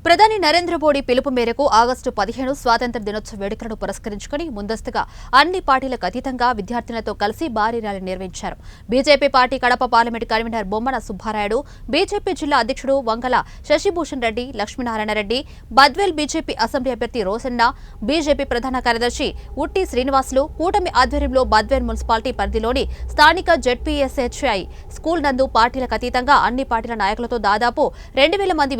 ప్రధాని నరేంద్ర మోడీ పిలుపు మేరకు ఆగస్టు 15 స్వాతంత్ర్య దినోత్సవ వేడుకలను పురస్కరించుకుని ముందస్తుగా అన్ని పార్టీలకు అతీతంగా విద్యార్థులతో కలిసి భారీ ర్యాలీ నిర్వహించారు. BJP party Kadapa parliament convener Bommana Subbarayudu, BJP జిల్లా అధ్యక్షుడు వంగల శశిభూషణ్ రెడ్డి, లక్ష్మీనారాయణ రెడ్డి, బద్వేల్ బీజేపీ అసెంబ్లీ అభ్యర్థి రోసన్న, బీజేపీ ప్రధాన కార్యదర్శి ఉట్టి శ్రీనివాసులు కూటమి ఆధ్వర్యంలో బద్వేల్ మున్సిపాలిటీ పరిధిలోని స్థానిక జెడ్పీఎస్హెచ్ఐ స్కూల్ నందు పార్టీలకు అతీతంగా అన్ని పార్టీల నాయకులతో దాదాపు 2000 మంది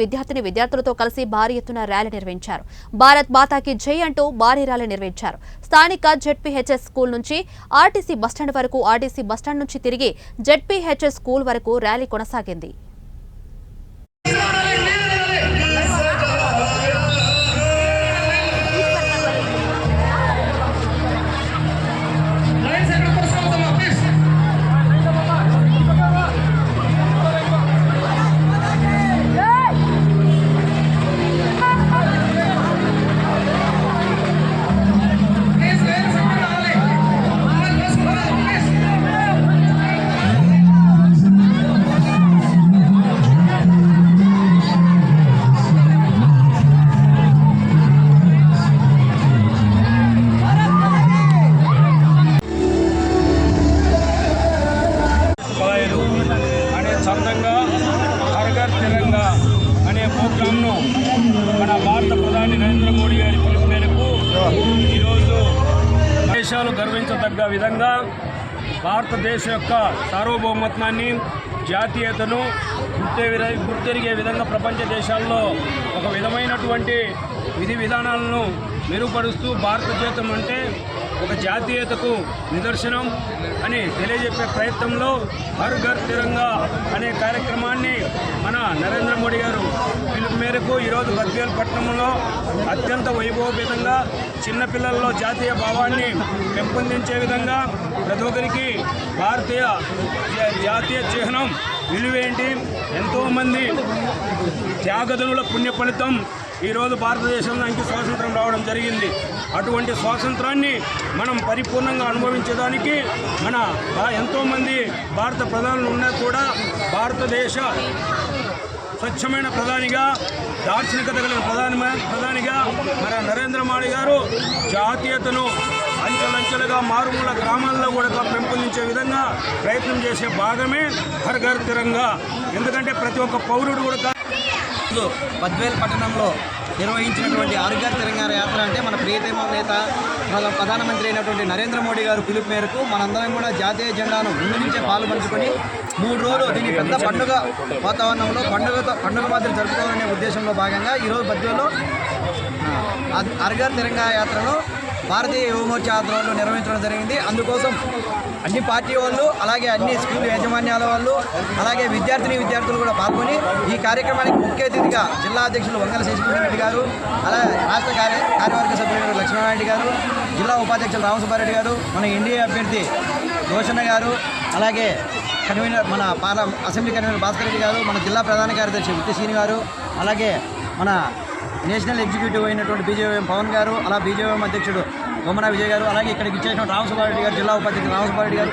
విద్యార్థులతో కలిసి భారీ ఎత్తున ర్యాలీ నిర్వహించారు. భారత్ మాతాకి జై అంటూ భారీ ర్యాలీ నిర్వహించారు. స్థానిక జెడ్పీహెచ్ఎస్ స్కూల్ నుంచి ఆర్టీసీ బస్టాండ్ వరకు, ఆర్టీసీ బస్టాండ్ నుంచి తిరిగి జెడ్పీహెచ్ఎస్ స్కూల్ వరకు ర్యాలీ కొనసాగింది. తెలంగాణ అనే ప్రోగ్రాంను మన భారత ప్రధాని నరేంద్ర మోడీ గారి పిలుపు మేరకు ఈరోజు దేశాలు గర్వించదగ్గ విధంగా భారతదేశం యొక్క సార్వభౌమత్వాన్ని, జాతీయతను గుర్తెరిగే విధంగా ప్రపంచ దేశాల్లో ఒక విధమైనటువంటి విధి విధానాలను మెరుగుపరుస్తూ భారతదేశం అంటే ఒక జాతీయతకు నిదర్శనం అని తెలియజెప్పే ప్రయత్నంలో హర్ ఘర్ తిరంగా అనే కార్యక్రమాన్ని మన నరేంద్ర మోడీ గారు పిలుపు మేరకు ఈరోజు బద్వేల్ పట్టణంలో అత్యంత వైభవపేతంగా చిన్నపిల్లల్లో జాతీయ భావాన్ని పెంపొందించే విధంగా ప్రతి ఒక్కరికి భారతీయ జాతీయ చిహ్నం విలువేంటి, ఎంతోమంది త్యాగదనుల పుణ్య ఫలితం ఈరోజు భారతదేశానికి స్వాతంత్రం రావడం జరిగింది. అటువంటి స్వాతంత్రాన్ని మనం పరిపూర్ణంగా అనుభవించడానికి మన ఎంతోమంది భారత ప్రధానులు ఉన్నా కూడా భారతదేశ స్వచ్ఛమైన ప్రధానిగా, దార్శనికత కలిగిన ప్రధానిగా మన నరేంద్ర మోడీ గారు జాతీయతను అంచెలంచెలుగా మారుమూల గ్రామాల్లో కూడా పెంపొందించే విధంగా ప్రయత్నం చేసే భాగమే హర్ ఘర్ తిరంగా. ఎందుకంటే ప్రతి ఒక్క పౌరుడు కూడా బద్వేల్ పట్టణంలో నిర్వహించినటువంటి హర్ ఘర్ తిరంగా యాత్ర అంటే మన ప్రియతమ నేత ప్రధానమంత్రి అయినటువంటి నరేంద్ర మోడీ గారు పిలుపు మేరకు మనందరం కూడా జాతీయ జెండాను ముందు నుంచే పాల్పంచుకొని 3 రోజులు దీన్ని పెద్ద పండుగ వాతావరణంలో పండుగ మాదిరి జరుపుకోవాలనే ఉద్దేశంలో భాగంగా ఈరోజు బద్వేల్లో హర్ ఘర్ తిరంగా యాత్రను భారతీయ యువమోర్చా ఆధ్వర్యంలో నిర్వహించడం జరిగింది. అందుకోసం అన్ని పార్టీ వాళ్ళు, అలాగే అన్ని స్కూల్ యాజమాన్యాల వాళ్ళు, అలాగే విద్యార్థులు కూడా పాల్గొని ఈ కార్యక్రమానికి ముఖ్య అతిథిగా జిల్లా అధ్యక్షులు వంగల శశిభూషణ్ రెడ్డి గారు, అలాగే రాష్ట్ర కార్యవర్గ సభ్యులు లక్ష్మీనారాయణ రెడ్డి గారు, జిల్లా ఉపాధ్యక్షులు రామసుబ్బారెడ్డి గారు, మన ఎన్డీఏ అభ్యర్థి రోషన్న గారు, అలాగే కన్వీనర్ మన అసెంబ్లీ కన్వీనర్ భాస్కర్ రెడ్డి గారు, మన జిల్లా ప్రధాన కార్యదర్శి ఉట్టి శ్రీని గారు, అలాగే మన నేషనల్ ఎగ్జిక్యూటివ్ అయినటువంటి బీజేపీ పవన్ గారు, అలా బీజేపీ అధ్యక్షుడు బొమ్మన విజయ్ గారు, అలాగే ఇక్కడికి ఇచ్చేసిన రామసుబ్బారెడ్డి గారు, జిల్లా ఉపాధ్యక్షుడు రామసుబ్బారెడ్డి గారు,